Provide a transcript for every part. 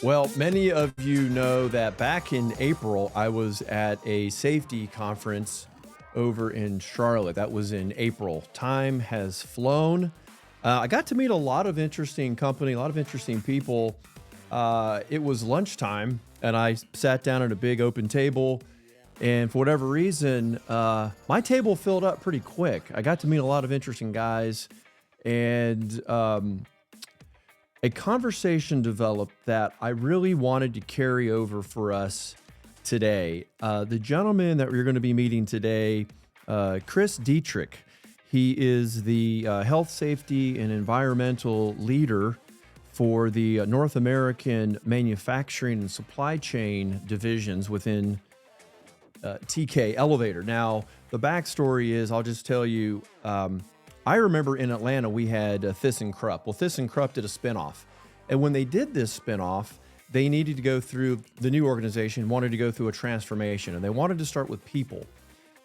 Well, many of you know that back in April, I was at a safety conference over in Charlotte. That was in April. Time has flown. I got to meet a lot of interesting company, a lot of interesting people. It was lunchtime, and I sat down at a big open table. And for whatever reason, my table filled up pretty quick. I got to meet a lot of interesting guys, and a conversation developed that I really wanted to carry over for us today. The gentleman that we're going to be meeting today, Chris Dietrich, he is the health, safety, and environmental leader for the North American manufacturing and supply chain divisions within TK Elevator. Now, the backstory is, I'll just tell you, I remember in Atlanta, we had ThyssenKrupp. Well, ThyssenKrupp did a spinoff. And when they did this spinoff, they needed to go through, the new organization wanted to go through a transformation, and they wanted to start with people.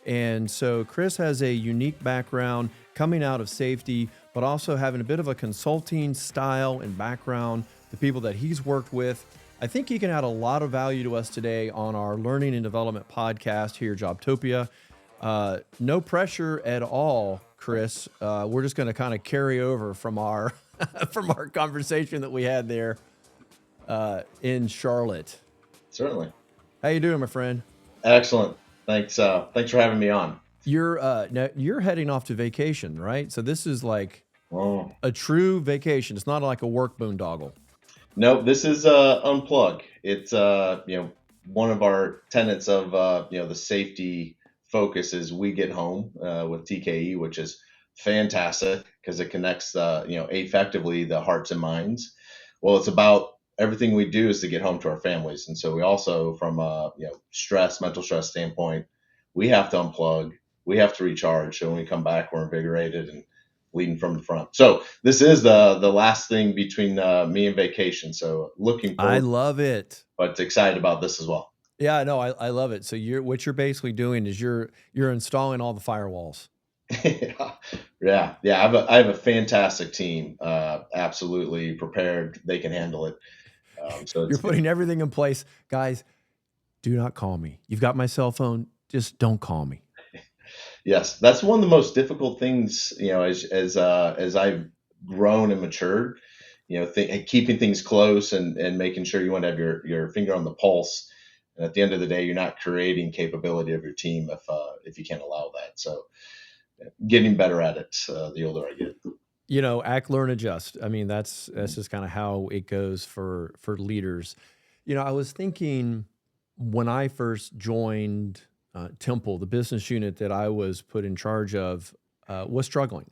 And so Chris has a unique background coming out of safety, but also having a bit of a consulting style and background, the people that he's worked with. I think he can add a lot of value to us today on our learning and development podcast here, Jobtopia. No pressure at all, Chris. We're just going to kind of carry over from our from our conversation that we had there in Charlotte. Certainly. How you doing, my friend? Excellent. Thanks. Thanks for having me on. You're heading off to vacation, right? So this is like a true vacation. It's not like a work boondoggle. No, this is unplug. It's one of our tenets of the safety focus is we get home with TKE, which is fantastic because it connects effectively the hearts and minds. Well, it's about everything we do is to get home to our families, and so we also, from a mental stress standpoint, we have to unplug, we have to recharge. So when we come back, we're invigorated and leading from the front. So this is the last thing between me and vacation. So looking forward. I love it, but excited about this as well. Yeah, no, I love it. So what you're basically doing is you're installing all the firewalls. Yeah. I have a fantastic team. Absolutely prepared. They can handle it. So you're putting everything in place, guys. Do not call me. You've got my cell phone. Just don't call me. Yes, that's one of the most difficult things. As I've grown and matured, keeping things close and making sure you want to have your finger on the pulse. And at the end of the day, you're not creating capability of your team if you can't allow that. So getting better at it the older I get. Act, learn, adjust. I mean, that's just kind of how it goes for leaders. I was thinking when I first joined Timpl, the business unit that I was put in charge of was struggling.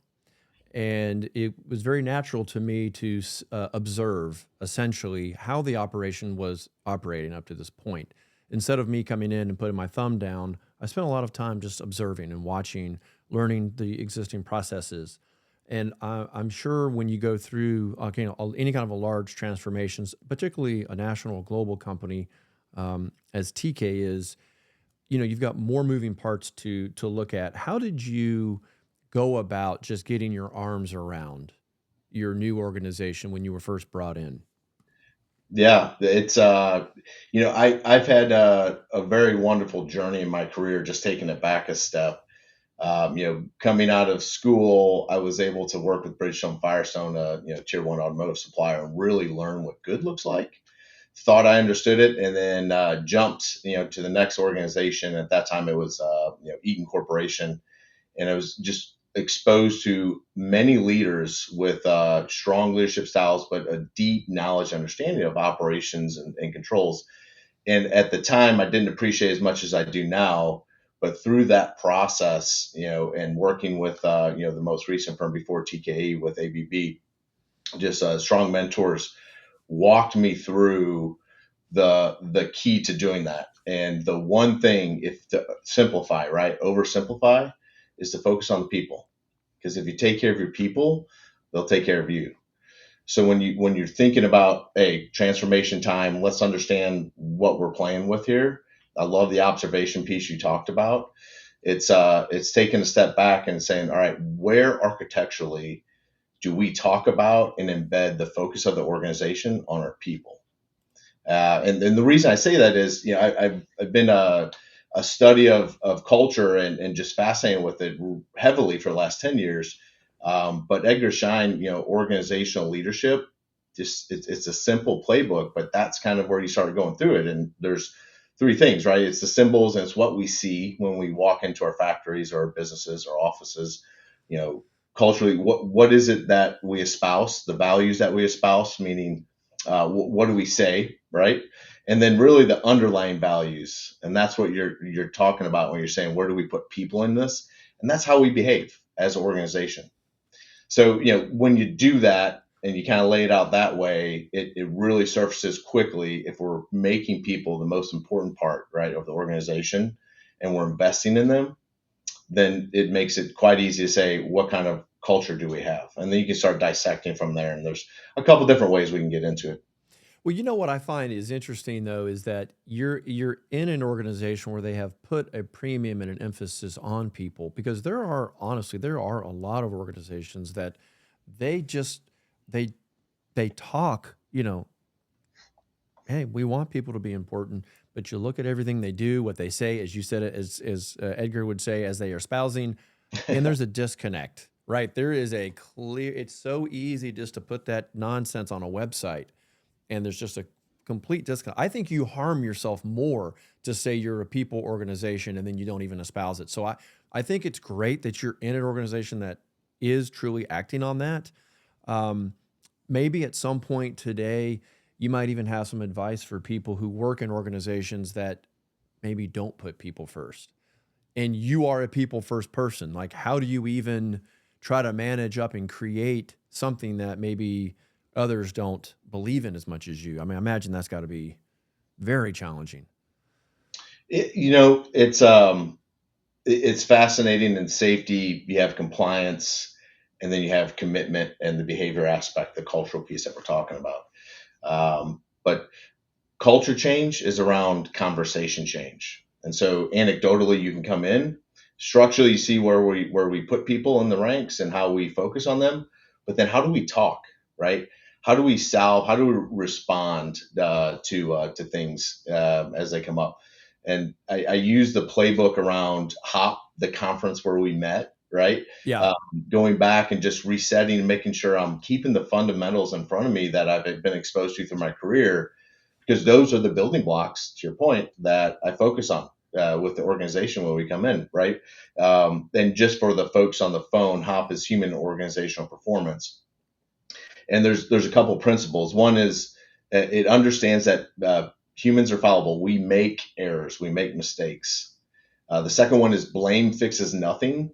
And it was very natural to me to observe essentially how the operation was operating up to this point. Instead of me coming in and putting my thumb down, I spent a lot of time just observing and watching, learning the existing processes. And I'm sure when you go through any kind of a large transformations, particularly a national global company as TK is, you've got more moving parts to look at. How did you go about just getting your arms around your new organization when you were first brought in? Yeah, it's I've had a very wonderful journey in my career, just taking it back a step. Coming out of school, I was able to work with Bridgestone Firestone, tier 1 automotive supplier, and really learn what good looks like. Thought I understood it, and then jumped to the next organization. At that time, it was Eaton Corporation, and I was just exposed to many leaders with strong leadership styles, but a deep knowledge, understanding of operations and controls. And at the time, I didn't appreciate as much as I do now. But through that process, and working with the most recent firm before TKE with ABB, just strong mentors walked me through the key to doing that. And the one thing, if to simplify, right, oversimplify, is to focus on the people. Because if you take care of your people, they'll take care of you. So when you're thinking about a transformation time, let's understand what we're playing with here. I love the observation piece you talked about. It's taking a step back and saying, all right, where architecturally do we talk about and embed the focus of the organization on our people? And the reason I say that is, I've been a study of culture and just fascinated with it heavily for the last 10 years. But Edgar Schein, organizational leadership, just it's a simple playbook, but that's kind of where you start going through it. And there's three things, right? It's the symbols and it's what we see when we walk into our factories or our businesses or offices. Culturally, what is it that we espouse, the values that we espouse, meaning what do we say, right? And then really the underlying values, and that's what you're talking about when you're saying where do we put people in this, and that's how we behave as an organization. So when you do that and you kind of lay it out that way, it really surfaces quickly if we're making people the most important part, right, of the organization, and we're investing in them. Then it makes it quite easy to say what kind of culture do we have, and then you can start dissecting from there. And there's a couple different ways we can get into it. Well, what I find is interesting though is that you're in an organization where they have put a premium and an emphasis on people, because there are a lot of organizations that they just they they talk, hey, we want people to be important, but you look at everything they do, what they say, as you said, as Edgar would say, as they are espousing, and there's a disconnect, right? There is a clear. It's so easy just to put that nonsense on a website, and there's just a complete disconnect. I think you harm yourself more to say you're a people organization and then you don't even espouse it. So I think it's great that you're in an organization that is truly acting on that. Um, Maybe at some point today, you might even have some advice for people who work in organizations that maybe don't put people first. And you are a people first person. Like, how do you even try to manage up and create something that maybe others don't believe in as much as you? I mean, I imagine that's got to be very challenging. It's fascinating. In safety, you have compliance, and then you have commitment and the behavior aspect, the cultural piece that we're talking about. But culture change is around conversation change. And so anecdotally, you can come in. Structurally, you see where we put people in the ranks and how we focus on them. But then how do we talk, right? How do we solve? How do we respond to things as they come up? And I use the playbook around HOP, the conference where we met, right? Yeah. Um, Going back and just resetting and making sure I'm keeping the fundamentals in front of me that I've been exposed to through my career, because those are the building blocks, to your point, that I focus on with the organization when we come in, right? And just for the folks on the phone, HOP is human organizational performance, and there's a couple principles. One is it understands that humans are fallible. We make errors, we make mistakes. The second one is blame fixes nothing.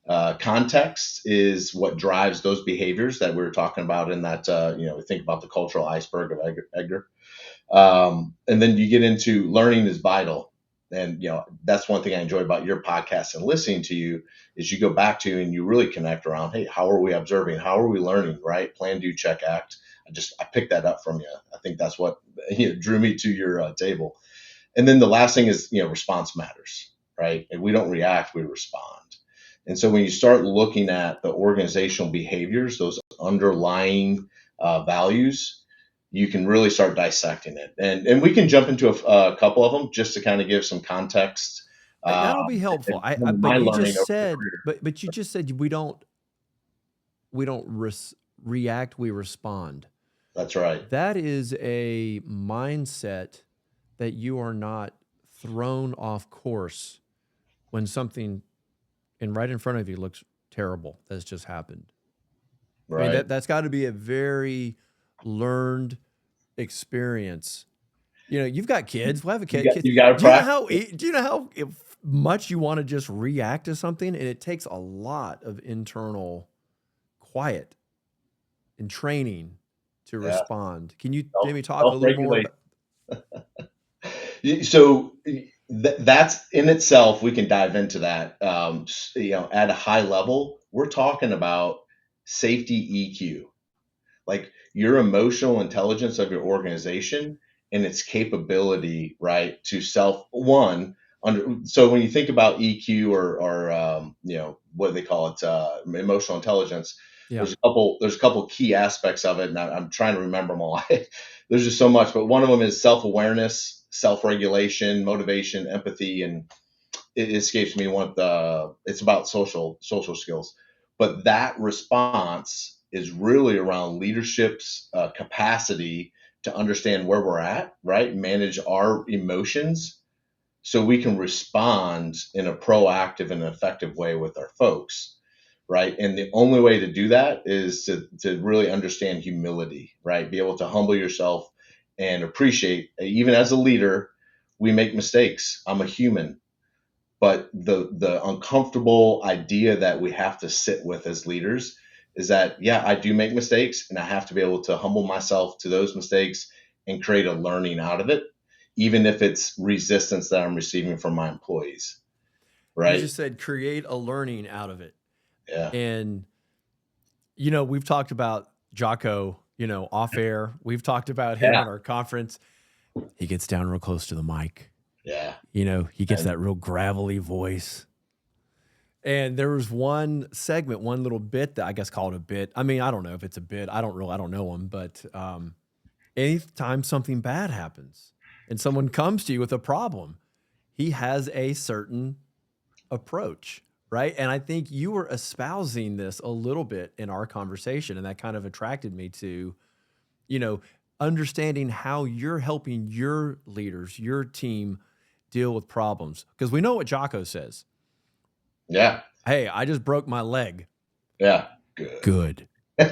Context is what drives those behaviors that we were talking about in that, we think about the cultural iceberg of Edgar. And then you get into learning is vital. And, that's one thing I enjoy about your podcast and listening to you is you go back to and you really connect around, hey, how are we observing? How are we learning, right? Plan, do, check, act. I picked that up from you. I think that's what drew me to your table. And then the last thing is, response matters, right? And we don't react, we respond. And so when you start looking at the organizational behaviors, those underlying values, you can really start dissecting it. And we can jump into a couple of them just to kind of give some context. That'll be helpful. My But you learning just over the said, career. but you just said we don't react, we respond. That's right. That is a mindset that you are not thrown off course when something right in front of you looks terrible that's just happened. I mean, Right. that's got to be a very learned experience. You've got kids. We'll have a You kid. got Kids. you got to Do you know practice. how? Do you know how much you want to just react to something, and it takes a lot of internal quiet and training to Yeah. respond. Can you Self maybe talk a self little more regulate. about? So that's in itself, we can dive into that. At a high level, we're talking about safety EQ, like your emotional intelligence of your organization and its capability, right, to self one under. So when you think about EQ or what do they call it, emotional intelligence, Yeah. there's a couple key aspects of it, and I'm trying to remember them all. There's just so much, but one of them is self awareness, self regulation, motivation, empathy, and it escapes me what the it's about social skills, but that response is really around leadership's capacity to understand where we're at, right, manage our emotions so we can respond in a proactive and effective way with our folks, right, and the only way to do that is to really understand humility, right, be able to humble yourself and appreciate, even as a leader, we make mistakes. I'm a human, but the uncomfortable idea that we have to sit with as leaders is that, yeah, I do make mistakes and I have to be able to humble myself to those mistakes and create a learning out of it, even if it's resistance that I'm receiving from my employees, You right? just said create a learning out of it. Yeah. And, you know, we've talked about Jocko, you know, off air. We've talked about him Yeah. at our conference. He gets down real close to the mic. Yeah. You know, he gets And that real gravelly voice. And there was one segment, one little bit that I guess called a bit. I mean, I don't know if it's a bit. I don't know him, but anytime something bad happens and someone comes to you with a problem, he has a certain approach, right? And I think you were espousing this a little bit in our conversation, and that kind of attracted me to, you know, understanding how you're helping your leaders, your team deal with problems. Because we know what Jocko says. yeah. Hey, I just broke my leg. Yeah. Good. Good. You'll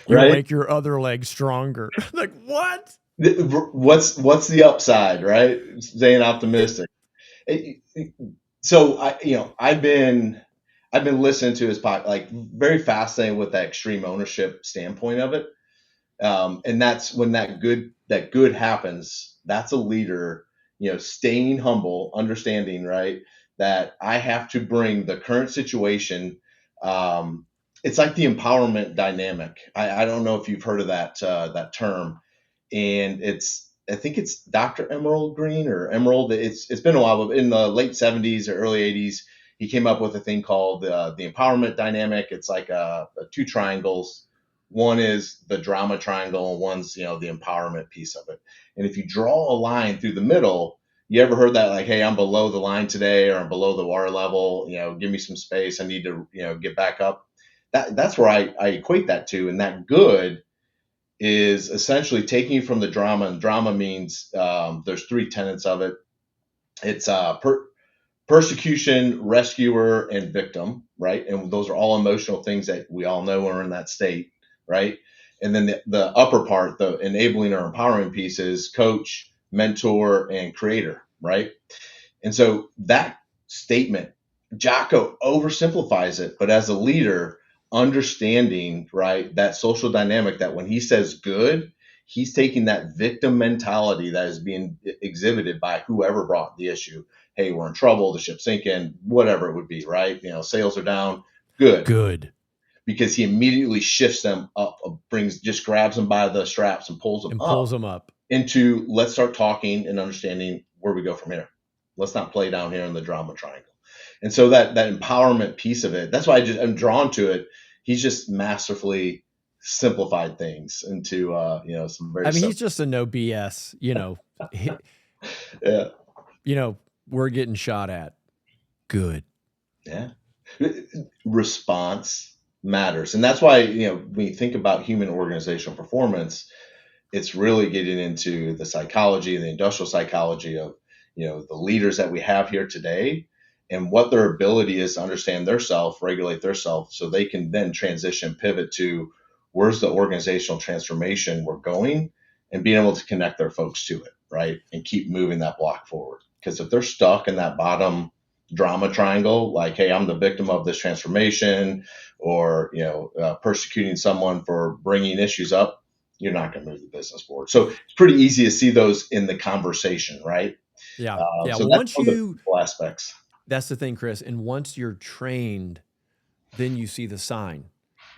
Right. make your other leg stronger. Like, what? What's the upside, right? Staying optimistic. So I've been listening to his pod, like very fascinated with that extreme ownership standpoint of it. And that's when that good happens. That's a leader, staying humble, understanding, right, that I have to bring the current situation. Um, it's like the empowerment dynamic. I don't know if you've heard of that term, and I think it's Dr. Emerald Green or Emerald. It's been a while, but in the late '70s or early '80s, he came up with a thing called the empowerment dynamic. It's like two triangles. One is the drama triangle, and one's the empowerment piece of it. And if you draw a line through the middle, you ever heard that, like, hey, I'm below the line today, or I'm below the water level, give me some space, I need to get back up. That's where I equate that to. And that good is essentially taking you from the drama, and drama means there's three tenets of it. It's persecution, rescuer, and victim, right? And those are all emotional things that we all know are in that state, right? And then the upper part, the enabling or empowering piece, is coach, mentor, and creator, right? And so that statement, Jocko oversimplifies it, but as a leader, understanding, right, that social dynamic, that when he says good, he's taking that victim mentality that is being exhibited by whoever brought the issue. Hey, we're in trouble, the ship's sinking, whatever it would be, right? Sales are down, good. Good. Because he immediately shifts them up, just grabs them by the straps and pulls them And up pulls them up. into, let's start talking and understanding where we go from here. Let's not play down here in the drama triangle. And so that empowerment piece of it, that's why I'm drawn to it. He's just masterfully simplified things into some very I mean, simple. he's just a no BS, Yeah. We're getting shot at. Good. Yeah. Response matters. And that's why, when you think about human organizational performance, it's really getting into the psychology and the industrial psychology of the leaders that we have here today, and what their ability is to understand their self, regulate their self, so they can then transition, pivot to where's the organizational transformation we're going, and being able to connect their folks to it, right, and keep moving that block forward. Because if they're stuck in that bottom drama triangle, like, hey, I'm the victim of this transformation, or persecuting someone for bringing issues up, you're not going to move the business forward. So it's pretty easy to see those in the conversation, right? Yeah. Yeah. So Well, that's one of the cool aspects. that's the thing, Chris. And once you're trained, then you see the sign.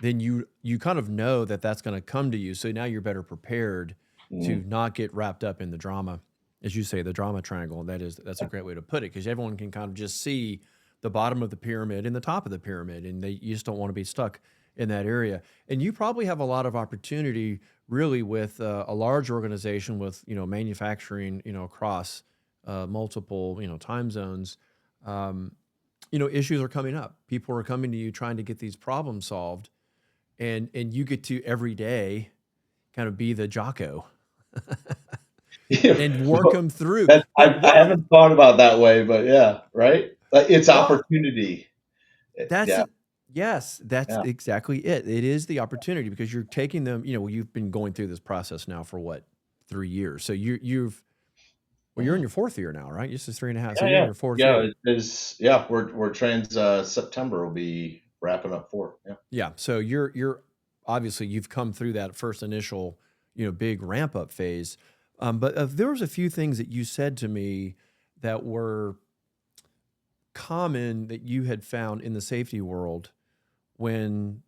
then you kind of know that that's going to come to you. So now you're better prepared to Mm. not get wrapped up in the drama, as you say, the drama triangle. And that's a great way to put it, because everyone can kind of just see the bottom of the pyramid and the top of the pyramid, and you just don't want to be stuck in that area. And you probably have a lot of opportunity, really, with a large organization with manufacturing across multiple time zones. Um, issues are coming up. People are coming to you trying to get these problems solved, and you get to every day kind of be the Jocko and work Well, them through. that, But I what haven't thought about that way, but yeah, right. Like it's well, opportunity. that's Yeah, it. Yes, that's yeah. exactly it. It is the opportunity, because you're taking them, you've been going through this process now for what, 3 years. So you're in Mhm. your fourth year now, right? This is 3.5. So Yeah, you're in yeah, your fourth yeah. year. It is. Yeah, we're trans. September will be wrapping up for. Yeah. Yeah. So you're obviously you've come through that first initial, big ramp up phase. But there was a few things that you said to me that were common that you had found in the safety world when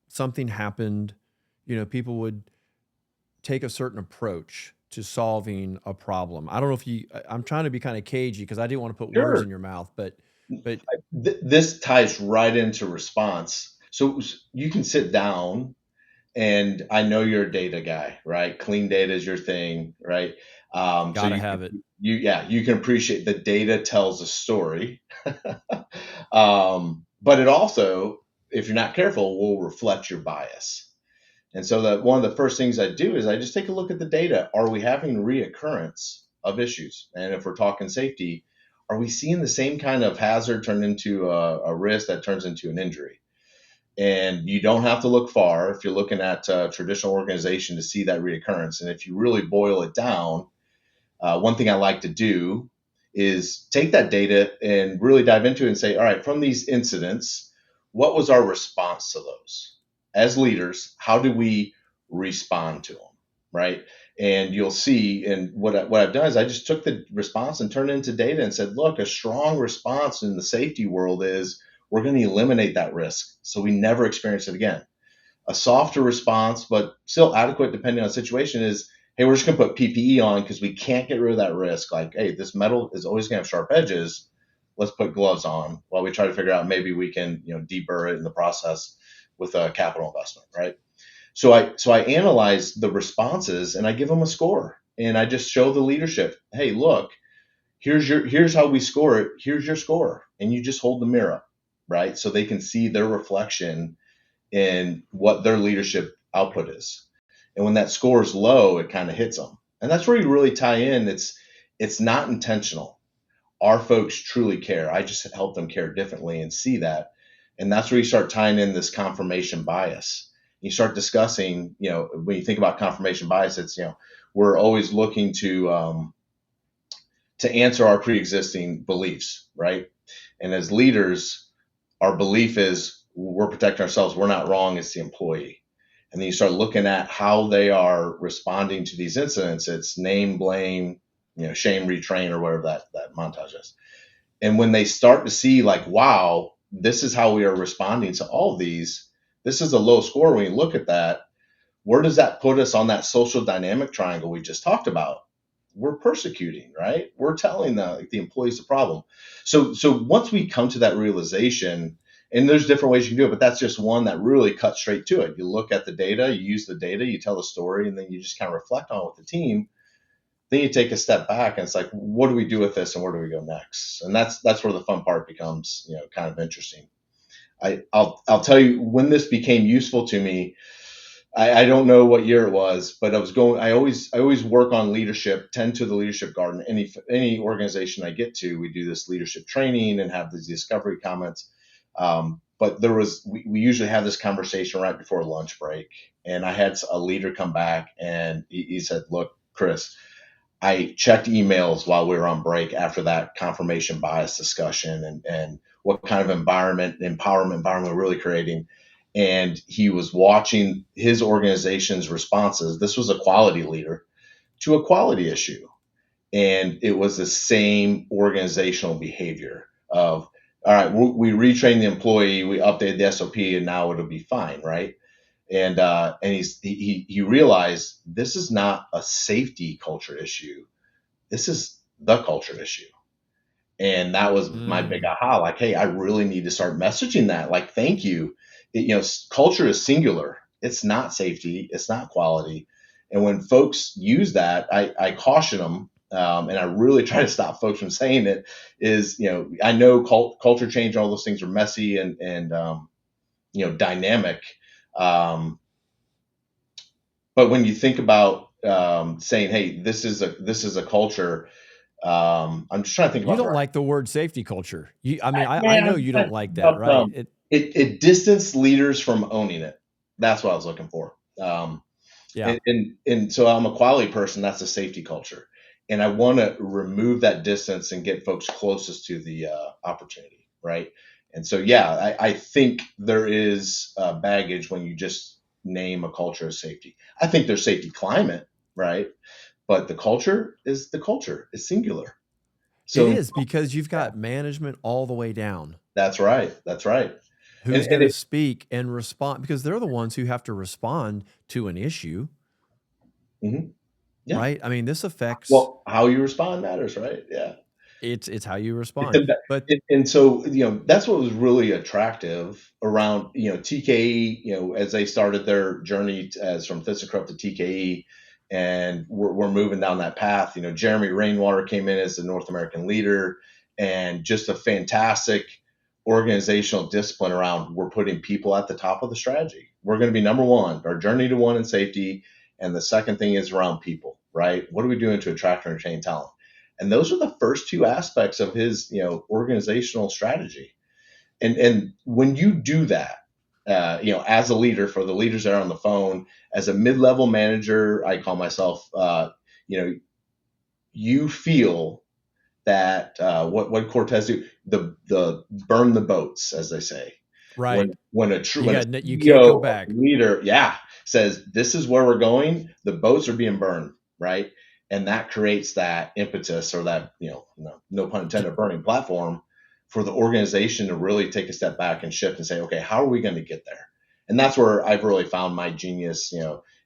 something happened. People would take a certain approach to solving a problem. I don't know if I'm trying to be kind of cagey because I didn't want to put words Sure. in your mouth, but This ties right into response. So you can sit down, and I know you're a data guy, right? Clean data is your thing, right? So gotta have it. you can appreciate the data tells a story, but it also, if you're not careful, will reflect your bias. And so that one of the first things I do is I just take a look at the data. Are we having reoccurrence of issues? And if we're talking safety, are we seeing the same kind of hazard turn into a risk that turns into an injury? And you don't have to look far if you're looking at a traditional organization to see that reoccurrence. And if you really boil it down, one thing I like to do is take that data and really dive into it and say, all right, from these incidents, what was our response to those? As leaders, how do we respond to them? Right. And you'll see, and what I've done is I just took the response and turned it into data and said, look, a strong response in the safety world is we're going to eliminate that risk so we never experience it again. A softer response, but still adequate depending on the situation, is hey, we're just going to put PPE on because we can't get rid of that risk. Like, hey, this metal is always going to have sharp edges. Let's put gloves on while we try to figure out maybe we can deburr it in the process with a capital investment, right? So I analyze the responses and I give them a score and I just show the leadership, hey, look, here's how we score it. Here's your score, and you just hold the mirror up, right? So they can see their reflection in what their leadership output is. And when that score is low, it kind of hits them. And that's where you really tie in. It's not intentional. Our folks truly care. I just help them care differently and see that. And that's where you start tying in this confirmation bias. You start discussing, when you think about confirmation bias, it's, we're always looking to answer our pre-existing beliefs, right? And as leaders, our belief is we're protecting ourselves. We're not wrong. It's the employee. And then you start looking at how they are responding to these incidents. It's name, blame, shame, retrain, or whatever that montage is. And when they start to see like, wow, this is how we are responding to all of these, this is a low score. When you look at that, where does that put us on that social dynamic triangle we just talked about? We're persecuting, right? We're telling the employees the problem. So once we come to that realization, and there's different ways you can do it, but that's just one that really cuts straight to it. You look at the data, you use the data, you tell the story, and then you just kind of reflect on it with the team. Then you take a step back and it's like, what do we do with this and where do we go next? And that's where the fun part becomes, kind of interesting. I'll tell you when this became useful to me. I don't know what year it was, but I always work on leadership, tend to the leadership garden. Any organization I get to, we do this leadership training and have these discovery comments. But we usually have this conversation right before lunch break. And I had a leader come back and he said, look, Chris, I checked emails while we were on break after that confirmation bias discussion and what kind of empowerment environment we're really creating. And he was watching his organization's responses. This was a quality leader to a quality issue. And it was the same organizational behavior of all right, we retrained the employee, we updated the SOP, and now it'll be fine, right? And he realized this is not a safety culture issue. This is the culture issue. And that was my big Mm. aha. Like, hey, I really need to start messaging that. Like, thank you. Culture is singular. It's not safety. It's not quality. And when folks use that, I caution them, and I really try to stop folks from saying it. Is I know culture change, all those things are messy and dynamic. Um, but when you think about saying, hey, this is a culture. I'm just trying to think You about the don't right. like the word safety culture. I know Man, you don't like that, right? it distanced leaders from owning it. That's what I was looking for. Um, Yeah. and so I'm a quality person. That's a safety culture, and I want to remove that distance and get folks closest to the opportunity, right? And so, yeah, I think there is baggage when you just name a culture as safety. I think there's safety climate, right? But the culture is the culture. It's singular. It So is because you've yeah, got management all the way down that's right. That's right. And who's going and to it, speak and respond because they're the ones who have to respond to an issue, mhm, yeah. right? I mean, this affects Well, how you respond matters, right? Yeah. it's how you respond. And, that- But and so that's what was really attractive around TKE. As they started their journey as from ThyssenKrupp to TKE, and we're moving down that path. Jeremy Rainwater came in as the North American leader, and just a fantastic organizational discipline around we're putting people at the top of the strategy. We're going to be number one. Our journey to one in safety, and the second thing is around people. Right? What are we doing to attract and retain talent? And those are the first two aspects of his, organizational strategy. And when you do that, as a leader, for the leaders that are on the phone, as a mid-level manager, I call myself, you know, you feel that what Cortez do, the burn the boats, as they say. right, When a you can't go CEO or back. leader, yeah, says this is where we're going, the boats are being burned, right? And that creates that impetus, or that no pun intended, burning platform for the organization to really take a step back and shift and say, okay, how are we going to get there? And that's where I've really found my genius,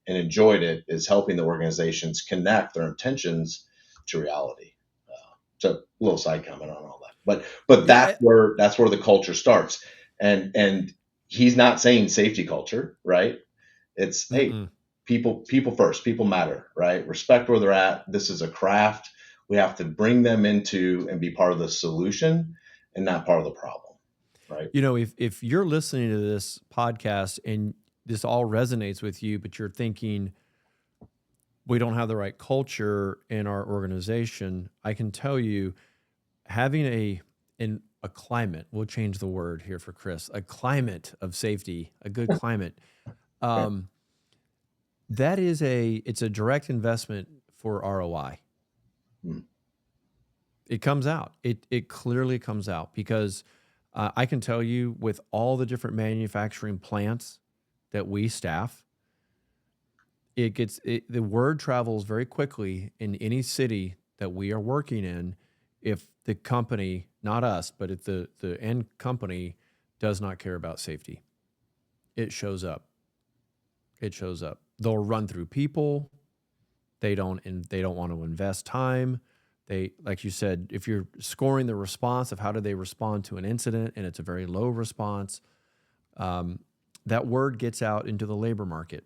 and enjoyed it, is helping the organizations connect their intentions to reality. So a little side comment on all that, but Yeah, that's where the culture starts, and he's not saying safety culture, right? It's, hey, mm-mm. people first, people matter, right? Respect where they're at. This is a craft. We have to bring them into and be part of the solution and not part of the problem, right? If you're listening to this podcast and this all resonates with you, but you're thinking we don't have the right culture in our organization, I can tell you having a climate, we'll change the word here for Chris, a climate of safety, a good climate. Right. Um, it's a direct investment for ROI. Hmm. It comes out. It clearly comes out because I can tell you with all the different manufacturing plants that we staff, the word travels very quickly in any city that we are working in. If the company, not us, but if the end company does not care about safety, it shows up. It shows up. They'll run through people. They don't want to invest time. They, like you said, if you're scoring the response of how do they respond to an incident and it's a very low response, um, that word gets out into the labor market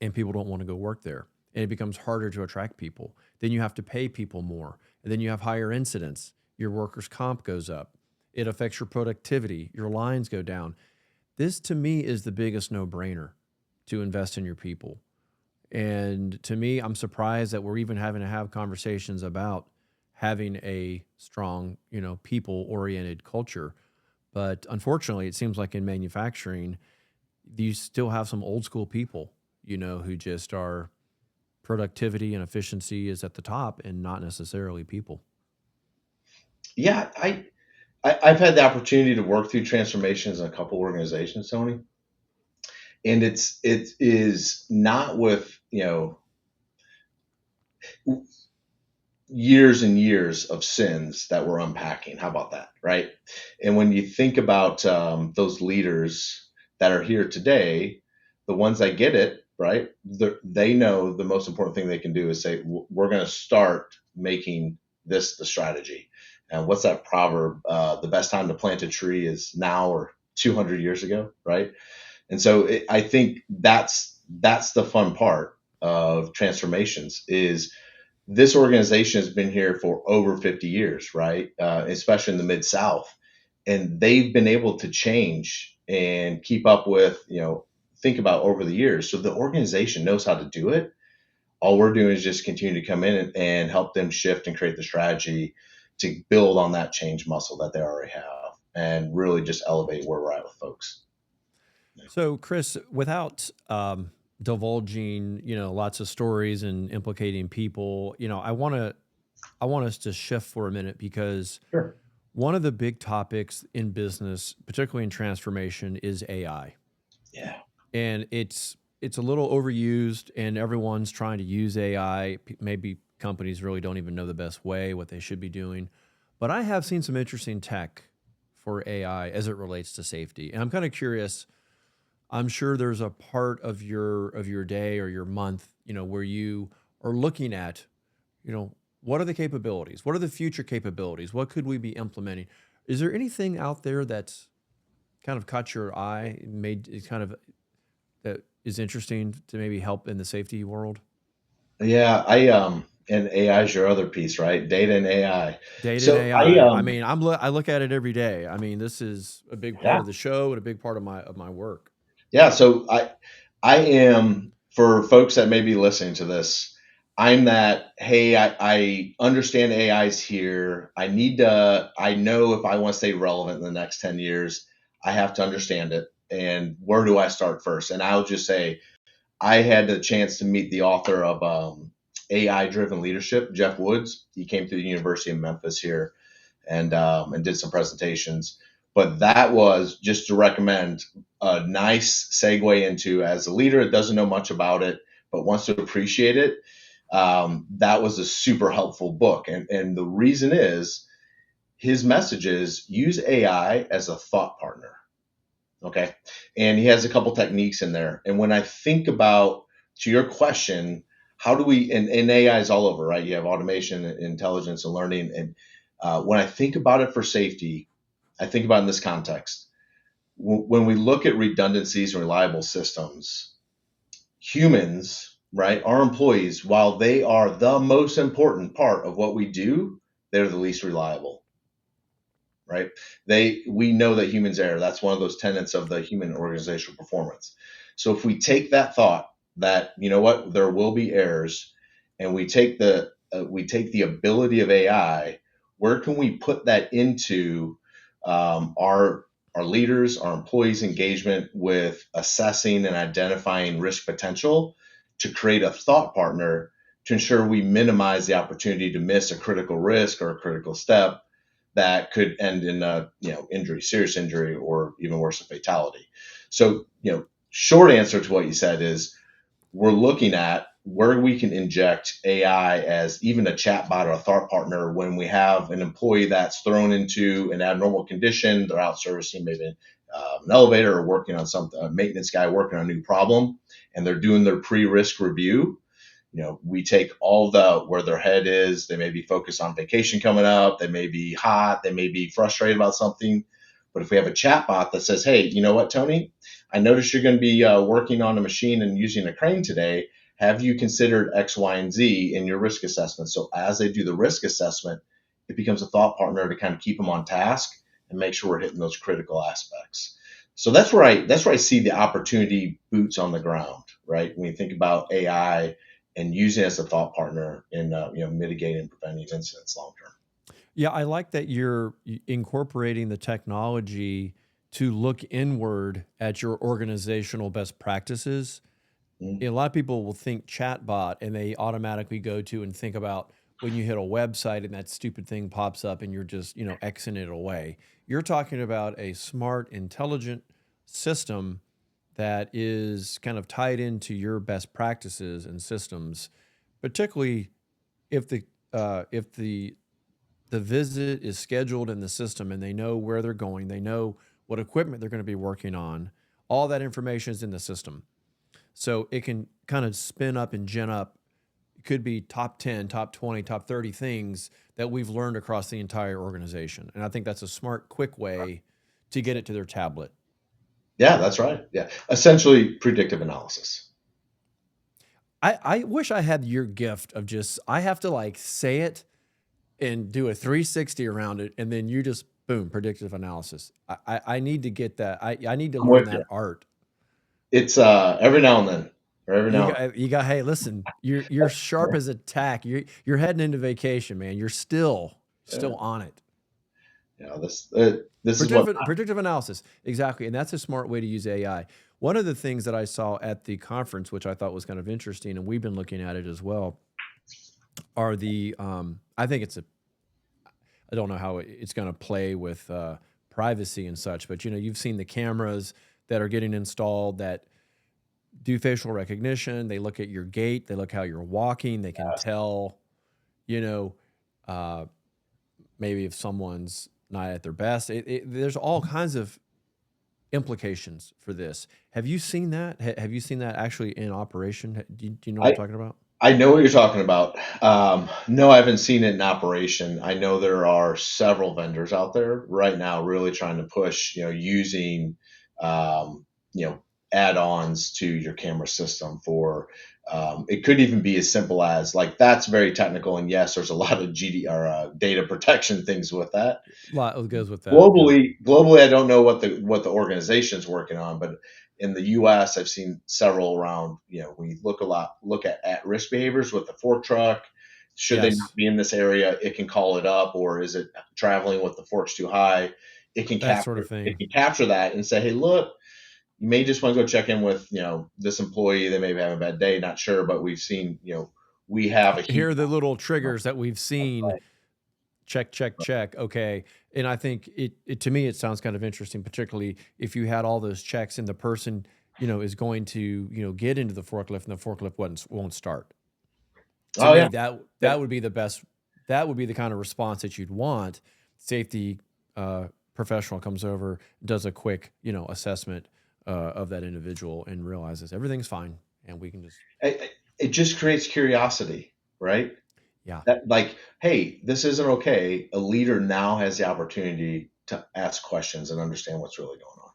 and people don't want to go work there. And it becomes harder to attract people. Then you have to pay people more. And then you have higher incidents. Your workers' comp goes up. It affects your productivity. Your lines go down. This to me is the biggest no brainer to invest in your people. And to me, I'm surprised that we're even having to have conversations about having a strong, people oriented culture. But unfortunately, it seems like in manufacturing, you still have some old school people, who just are productivity and efficiency is at the top and not necessarily people. Yeah, I've had the opportunity to work through transformations in a couple organizations, Tony, and it is not with years and years of sins that we're unpacking. How about that, right? And when you think about those leaders that are here today, the ones that get it, right, they know the most important thing they can do is say, we're going to start making this the strategy. And what's that proverb? The best time to plant a tree is now or 200 years ago, right? And so I think that's the fun part of transformations is this organization has been here for over 50 years, right? Especially in the Mid South. And they've been able to change and keep up with, think about over the years. So the organization knows how to do it. All we're doing is just continue to come in and help them shift and create the strategy to build on that change muscle that they already have and really just elevate where we're at with folks. So, Chris, without divulging, lots of stories and implicating people, I want us to shift for a minute because Sure. one of the big topics in business, particularly in transformation, is AI. Yeah. And it's a little overused and everyone's trying to use AI. Maybe companies really don't even know the best way, what they should be doing. But I have seen some interesting tech for AI as it relates to safety. And I'm kind of curious, I'm sure there's a part of your day or your month, where you are looking at, what are the capabilities? What are the future capabilities? What could we be implementing? Is there anything out there that's kind of caught your eye, made it kind of that is interesting to maybe help in the safety world? Yeah, I and AI is your other piece, right? Data and AI. Data and So I AI. I mean, I look at it every day. I mean, this is a big part yeah, of the show and a big part of my work. yeah. So I am for folks that may be listening to this, I'm that, hey, I understand AI is here. I know if I want to stay relevant in the next 10 years, I have to understand it. And where do I start first? And I'll just say I had the chance to meet the author of AI Driven Leadership, Jeff Woods. He came to the University of Memphis here and did some presentations. But that was just to recommend a nice segue into as a leader that doesn't know much about it but wants to appreciate it. That was a super helpful book, and the reason is his message is use AI as a thought partner. Okay. And he has a couple techniques in there. And when I think about, to your question, how do we, and AI is all over, right? You have automation, intelligence, and learning. And when I think about it for safety, I think about it in this context. When we look at redundancies and reliable systems, humans, right, our employees, while they are the most important part of what we do, they're the least reliable, right? We know that humans err. That's one of those tenets of the human organizational performance. So if we take that thought that, you know what, there will be errors, and we take the ability of AI, where can we put that into our leaders, our employees' engagement with assessing and identifying risk potential to create a thought partner to ensure we minimize the opportunity to miss a critical risk or a critical step that could end in a injury, serious injury, or even worse, a fatality. So, short answer to what you said is we're looking at where we can inject AI as even a chatbot or a thought partner when we have an employee that's thrown into an abnormal condition. They're out servicing maybe an elevator or working on something, a maintenance guy working on a new problem, and they're doing their pre-risk review. We take all the where their head is. They may be focused on vacation coming up. They may be hot. They may be frustrated about something. But if we have a chat bot that says, hey, you know what, Tony? I noticed you're going to be working on a machine and using a crane today. Have you considered X, Y, and Z in your risk assessment? So as they do the risk assessment, it becomes a thought partner to kind of keep them on task and make sure we're hitting those critical aspects. So that's where I see the opportunity boots on the ground, right? When you think about AI and using it as a thought partner in mitigating and preventing incidents long term. Yeah, I like that you're incorporating the technology to look inward at your organizational best practices. Mm. A lot of people will think chatbot and they automatically go to and think about when you hit a website and that stupid thing pops up and you're just, Xing it away. You're talking about a smart, intelligent system that is kind of tied into your best practices and systems, particularly if the if the visit is scheduled in the system and they know where they're going, they know what equipment they're going to be working on, all that information is in the system. So it can kind of spin up and gen up. It could be top 10, top 20, top 30 things that we've learned across the entire organization. And I think that's a smart, quick way to get it to their tablet. Yeah, that's right. Yeah. Essentially predictive analysis. I wish I had your gift of just, I have to like say it and do a 360 around it, and then you just boom, predictive analysis. I need to get that. I need to I'm learn with you. that art. It's every now and then, or every now and You got. Hey, listen, you're sharp as a tack. You're heading into vacation, man. You're still then. on it. Yeah, this is what Predictive analysis, exactly, and that's a smart way to use AI. One of the things that I saw at the conference, which I thought was kind of interesting, and we've been looking at it as well, are the I think I don't know how it's going to play with privacy and such, but you've seen the cameras that are getting installed that do facial recognition. They look at your gait, they look how you're walking, they can tell, you know, uh, maybe if someone's not at their best. There's all kinds of implications for this. Have you seen that? Have you seen that actually in operation? Do you know what I'm talking about? I know what you're talking about. No, I haven't seen it in operation. I know there are several vendors out there right now really trying to push, using, um, you know, add-ons to your camera system for, it could even be as simple as like, that's very technical. And yes, there's a lot of GDR, data protection things with that. A lot goes with that. Yeah. Globally, I don't know what the organization's working on, but in the U.S., I've seen several around. We look at risk behaviors with the fork truck. Should they not Yes. be in this area? It can call it up, or is it traveling with the forks too high? It can That sort of capture thing. that and say, hey, look, you may just want to go check in with this employee. They may be having a bad day, not sure, but we've seen we have a Here heat. are the little triggers that we've seen. Right. Check, check, check. Okay. And I think it to me, it sounds kind of interesting, particularly if you had all those checks and the person, is going to, get into the forklift and the forklift won't start. To Oh me, yeah, that would be the best. That would be the kind of response that you'd want. Safety professional comes over, does a quick, assessment of that individual and realizes everything's fine. And we can just, it just creates curiosity, right? yeah. That like, hey, this isn't okay. A leader now has the opportunity to ask questions and understand what's really going on.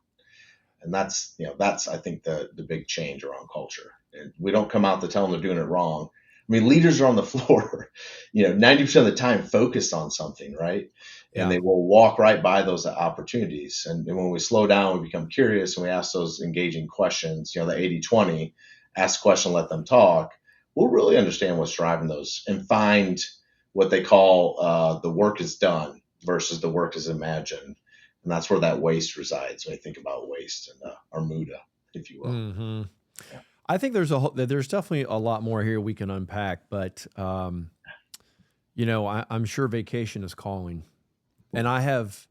And that's I think the big change around culture. And we don't come out to tell them they're doing it wrong. I mean, leaders are on the floor, 90% of the time focused on something, right? And Yeah. they will walk right by those opportunities. And when we slow down, we become curious and we ask those engaging questions, the 80-20, ask a question, let them talk. We'll really understand what's driving those and find what they call the work is done versus the work is imagined. And that's where that waste resides when you think about waste and our muda, if you will. Hmm. Yeah. I think there's definitely a lot more here we can unpack, but I'm sure vacation is calling, and I have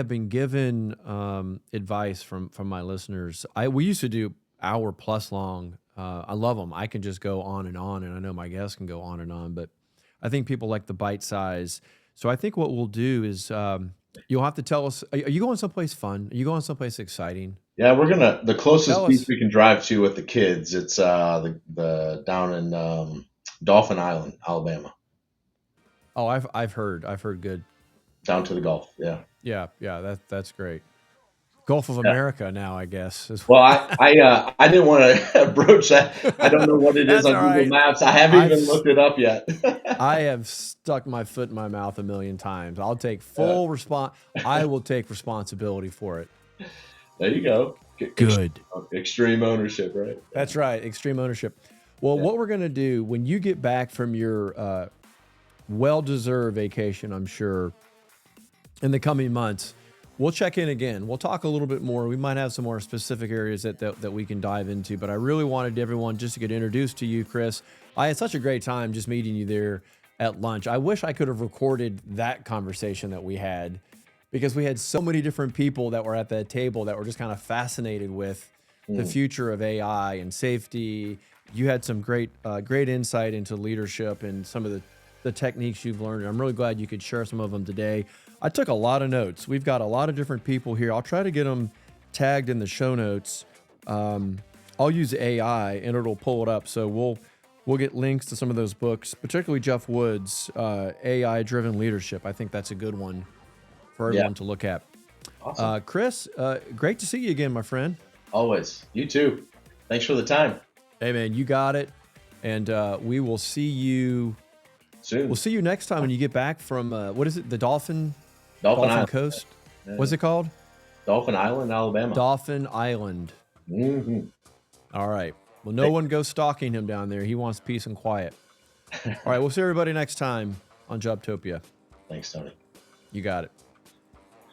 been given advice from my listeners. We used to do hour plus long. I love them. I can just go on, and I know my guests can go on and on, but I think people like the bite size. So I think what we'll do is you'll have to tell us. Are you going someplace fun? Are you going someplace exciting? Yeah, the closest Tell beach us. we can drive to with the kids, it's the down in Dolphin Island, Alabama, Oh, I've heard good. down to the Gulf. Yeah. Yeah, yeah, that's great. Gulf of Yeah. America now, I guess. Well, I didn't want to broach that. I don't know what it is That's on all Google right. Maps. I haven't I've even looked it up yet. I have stuck my foot in my mouth a million times. I'll take Yeah, full response. I will take responsibility for it. there you go. Good. Extreme ownership, right? Yeah. That's right. Extreme ownership. Well, Yeah. what we're gonna do when you get back from your well-deserved vacation, I'm sure, in the coming months, we'll check in again. We'll talk a little bit more. We might have some more specific areas that we can dive into, but I really wanted everyone just to get introduced to you, Chris. I had such a great time just meeting you there at lunch. I wish I could have recorded that conversation that we had because we had so many different people that were at that table that were just kind of fascinated with the Mm. future of AI and safety. You had some great insight into leadership and some of the the techniques you've learned. I'm really glad you could share some of them today. I took a lot of notes. We've got a lot of different people here. I'll try to get them tagged in the show notes. I'll use AI and it'll pull it up. So we'll get links to some of those books, particularly Jeff Wood's AI Driven Leadership. I think that's a good one for everyone to look at. Awesome. Chris, great to see you again, my friend. Always. You too. Thanks for the time. Hey, man, you got it. And we will see you Soon. We'll see you next time when you get back from, what is it, the Dolphin Island. Coast? Yeah. What's it called? Dolphin Island, Alabama. Dolphin Island. Mm-hmm. All right. Well, no one goes stalking him down there. He wants peace and quiet. All right. We'll see everybody next time on Jobtopia. Thanks, Tony. You got it.